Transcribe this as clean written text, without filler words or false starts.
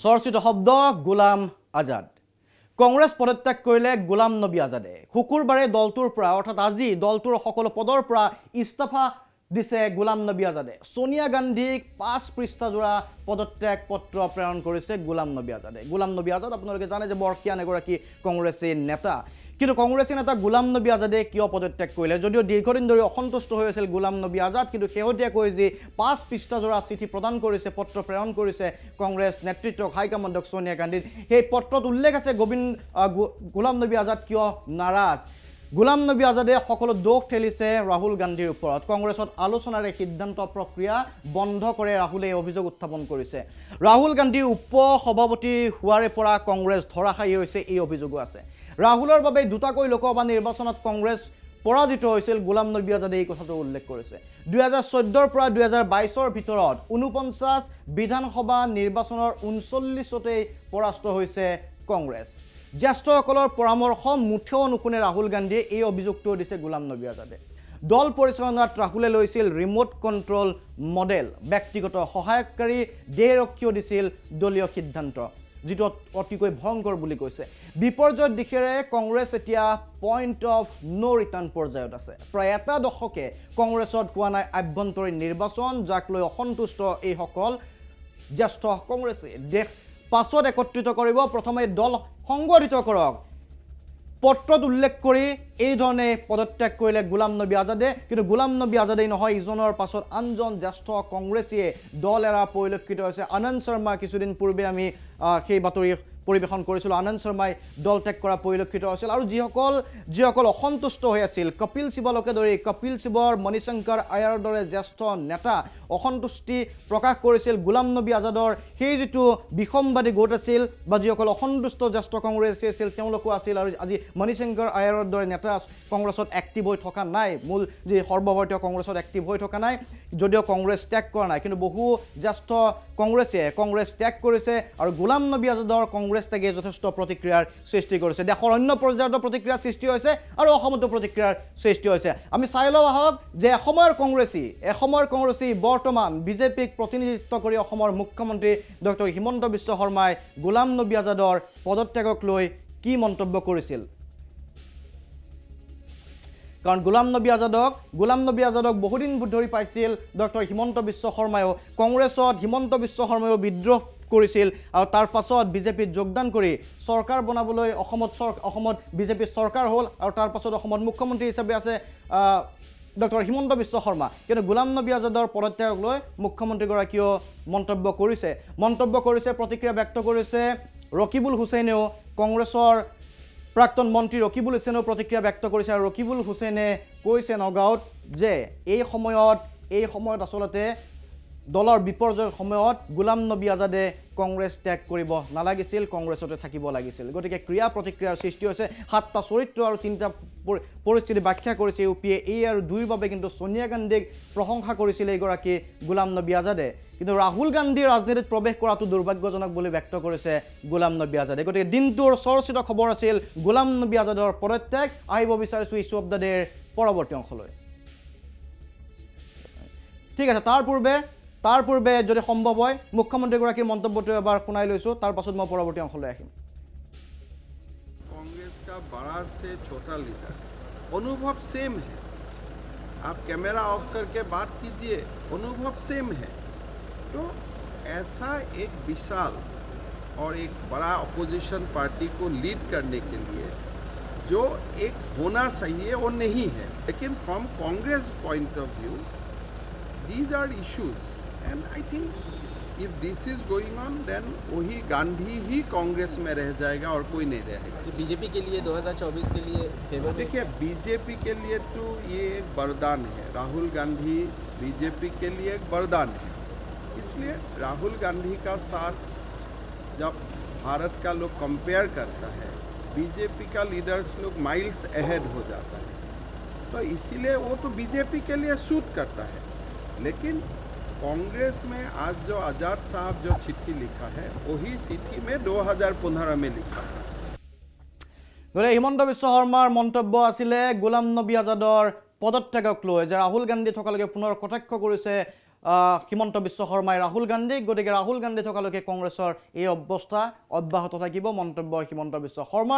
চৰ্চিত শব্দ গোলাম আজাদ কংগ্ৰেছ পদত্যাগ কৰিলে গোলাম নবী আজাদে শুকুৰবাৰে দলটোৰ পৰা অৰ্থাৎ আজি দলটোৰ সকলো পদৰ পৰা ইস্তফা দিছে গোলাম নবী আজাদে সোনিয়া গান্ধীক 5 পৃষ্ঠাজোৰা পদত্যাগ পত্ৰ প্ৰেৰণ কৰিছে গোলাম নবী আজাদ আপোনালোকে জানে যে বৰকিয়ান এগৰাকী কংগ্ৰেছী নেতা কিন্তু কংগ্ৰেছী নেতা গোলাম নবী আজাদে কিয় পদত্যাগ কৰিলে যদিও দীৰ্ঘদিন ধৰি অসন্তুষ্ট হৈ আছিল গোলাম নবী আজাদ কিন্তু শেহতীয়াকৈ যে 5 পৃষ্ঠাজোৰা চিঠি প্ৰদান কৰিছে পত্ৰ প্ৰেৰণ কৰিছে কংগ্ৰেছ নেতৃত্বক হাইকমাণ্ডক সোনিয়া গান্ধী সেই পত্ৰত উল্লেখ আছে গোলাম নবী আজাদ কিয় নাৰাজ গোলাম নবী আজাদে সকলো দোষ ঠেলিছে ৰাহুল গান্ধীৰ ওপৰত কংগ্ৰেছত আলোচনাৰে সিদ্ধান্ত প্ৰক্ৰিয়া বন্ধ কৰে ৰাহুলে অভিযোগ উত্থাপন কৰিছে ৰাহুল গান্ধী উপ সভাপতি হোৱাৰে পৰা কংগ্ৰেছ ধৰাশায়ী হৈছে এই অভিযোগো আছে ৰাহুলৰ বাবে দুটাকৈ লোকসভা নিৰ্বাচনত কংগ্ৰেছ পৰাজিত হৈছিল গোলাম নবী আজাদে এই কথাটো উল্লেখ কৰিছে 2014 পৰা 2022 ৰ ভিতৰত 49 বিধানসভা নিৰ্বাচনৰ 39তে পৰাস্ত হৈছে কংগ্ৰেছ জ্যেষ্ঠসকলৰ পৰামৰ্শ মুঠেও নুশুনে ৰাহুল গান্ধীয়ে এই অভিযোগটো দিছে গোলাম নবী আজাদে দল পৰিচালনাত ৰাহুলে লৈছিল ৰিমোট কন্ট্ৰোল মডেল ব্যক্তিগত সহায়কাৰী দেহৰক্ষীও দিছিল দলীয় সিদ্ধান্ত যেটো অতিকৈ ভয়ংকৰ বুলি কৈছে বিপৰ্যয়ৰ দিশেৰে কংগ্ৰেছ এতিয়া পইণ্ট অফ নো ৰিটাৰ্ণ পৰ্যায়ত আছে প্ৰায় এটা দশকে কংগ্ৰেছত হোৱা নাই আভ্যন্তৰীণ নিৰ্বাচন যাক লৈ অসন্তুষ্ট এই সকল জ্যেষ্ঠ কংগ্ৰেছী দেশ পাছত একত্ৰিত কৰিব প্ৰথমে দল সংগঠিত কৰক পত্ৰত উল্লেখ কৰি এই ধৰণে পদত্যাগ কৰিলে গোলাম নবী আজাদে কিন্তু গোলাম নবী আজাদেই নহয় ইজনৰ পাছত আনজন জ্যেষ্ঠ কংগ্ৰেছীয়ে দল এৰা পৰিলক্ষিত হৈছে আনন্দ শৰ্মা কিছুদিন পূৰ্বে আমি সেই বাতৰি পৰিবেশন কৰিছিল আনন্দ শৰ্মাই দল ত্যাগ কৰা পৰিলক্ষিত হৈছিল আৰু যিসকল অসন্তুষ্ট হৈ আছিল কপিল সিবালকে ধৰি কপিল সিবৰ মণিশংকৰ আয়াৰ দৰে জ্যেষ্ঠ নেতা অসন্তুষ্টি প্ৰকাশ কৰিছিল গোলাম নবী আজাদৰ সেই যেটো বিসম্বাদী গোট আছিল বা যিসকল অসন্তুষ্ট জ্যেষ্ঠ কংগ্ৰেছী আছিল তেওঁলোকো আছিল আৰু আজি মণিশংকৰ আয়াৰৰ দৰে নেতা কংগ্ৰেছত এক্টিভ হৈ থকা নাই মূল যে সৰ্বভাৰতীয় কংগ্ৰেছত এক্টিভ হৈ থকা নাই যদিও কংগ্ৰেছ ত্যাগ কৰা নাই কিন্তু বহু জ্যেষ্ঠ কংগ্ৰেছীয়ে কংগ্ৰেছ ত্যাগ কৰিছে আৰু গোলাম নবী আজাদৰ কংগ্ৰেছ ত্যাগে যথেষ্ট প্ৰতিক্ৰিয়াৰ সৃষ্টি কৰিছে দেশৰ অন্য পৰ্যায়ত প্ৰতিক্ৰিয়াৰ সৃষ্টি হৈছে আৰু অসমতো প্ৰতিক্ৰিয়াৰ সৃষ্টি হৈছে আমি চাই লওঁ আহক যে এসময়ৰ কংগ্ৰেছী বৰ্তমান বিজেপিক প্ৰতিনিধিত্ব কৰি অসমৰ মুখ্যমন্ত্ৰী ডক্টৰ হিমন্ত বিশ্ব শৰ্মাই গোলাম নবী আজাদৰ পদত্যাগক লৈ কি মন্তব্য কৰিছিল কাৰণ গোলাম নবী আজাদক বহুদিন ধৰি পাইছিল ডক্টৰ হিমন্ত বিশ্ব শৰ্মায়ো কংগ্ৰেছত হিমন্ত বিশ্ব শৰ্মায়ো বিদ্ৰোহ কৰিছিল আৰু তাৰ পাছত বিজেপিত যোগদান কৰি চৰকাৰ বনাবলৈ অসমত বিজেপি চৰকাৰ হ'ল আৰু তাৰ পাছত অসমত মুখ্যমন্ত্ৰী হিচাপে আছে ডক্টৰ হিমন্ত বিশ্ব শৰ্মা কিন্তু গোলাম নবী আজাদৰ পদত্যাগক লৈ মুখ্যমন্ত্ৰীগৰাকীয়েও মন্তব্য কৰিছে প্ৰতিক্ৰিয়া ব্যক্ত কৰিছে ৰকিবুল হুছেইনেও কংগ্ৰেছৰ প্ৰাক্তন মন্ত্ৰী ৰকিবুল হুছেইনেও প্ৰতিক্ৰিয়া ব্যক্ত কৰিছে আৰু ৰকিবুল হুছেইনে কৈছে নগাঁৱত যে এই সময়ত আচলতে দলৰ বিপৰ্যয়ৰ সময়ত গোলাম নবী আজাদে কংগ্ৰেছ ত্যাগ কৰিব নালাগিছিল কংগ্ৰেছতে থাকিব লাগিছিল গতিকে ক্ৰিয়া প্ৰতিক্ৰিয়াৰ সৃষ্টি হৈছে 7টা চৰিত্ৰ আৰু 3টা পৰিস্থিতি ব্যাখ্যা কৰিছে ইউপিএ এই আৰু দুইৰ বাবে কিন্তু সোনিয়া গান্ধীক প্ৰশংসা কৰিছিল এইগৰাকী গোলাম নবী আজাদে কিন্তু ৰাহুল গান্ধী ৰাজনীতিত প্ৰৱেশ কৰাটো দুৰ্ভাগ্যজনক বুলি ব্যক্ত কৰিছে গোলাম নবী আজাদে গতিকে দিনটোৰ চৰ্চিত খবৰ আছিল গোলাম নবী আজাদৰ পদত্যাগ আহিব বিচাৰিছো ইছ্যু অফ দ্য ডেৰ পৰৱৰ্তী অংশলৈ ঠিক আছে তাৰ পূৰ্বে যদি সম্ভৱ হয় মুখ্যমন্ত্ৰীগৰাকীৰ মন্তব্যটো এবাৰ শুনাই লৈছো তাৰ পাছত মই পৰৱৰ্তী অংশলৈ আহিম कांग्रेस का बड़ा से छोटा लीडर अनुभव सेम है आप कैमरा ऑफ करके बात कीजिए अनुभव सेम है तो ऐसा एक विशाल और एक बड़ा अपोजिशन पार्टी को लीड करने के लिए जो एक होना चाहिए वो नहीं है लेकिन from Congress point of view these are issues and I think if this is going on then वही गांधी ही कांग्रेस में रह जाएगा और कोई नहीं रहेगा बीजेपी के लिए 2024 के लिए फेवर देखिए बीजेपी के लिए तो ये एक वरदान है राहुल गांधी बीजेपी के लिए एक वरदान है इसलिए राहुल गांधी का साथ जब भारत का लोग कंपेयर करता है बीजेपी का लीडर्स लोग माइल्स अहेड हो जाता है तो इसीलिए वो तो बीजेपी के लिए सूट करता है लेकिन कांग्रेस में आज जो आजाद साहब जो चिट्ठी लिखा है वही चिट्ठी में 2015 में लिखा है গলে হিমন্ত বিশ্ব শৰ্মাৰ মন্তব্য আছিল গোলাম নবী আজাদৰ পদত্যাগক লৈ যে ৰাহুল গান্ধী থকালৈকে পুনৰ কটাক্ষ কৰিছে হিমন্ত বিশ্ব শৰ্মাই ৰাহুল গান্ধীক গতিকে ৰাহুল গান্ধী থকালৈকে কংগ্ৰেছৰ এই অৱস্থা অব্যাহত থাকিব মন্তব্য হিমন্ত বিশ্ব শৰ্মা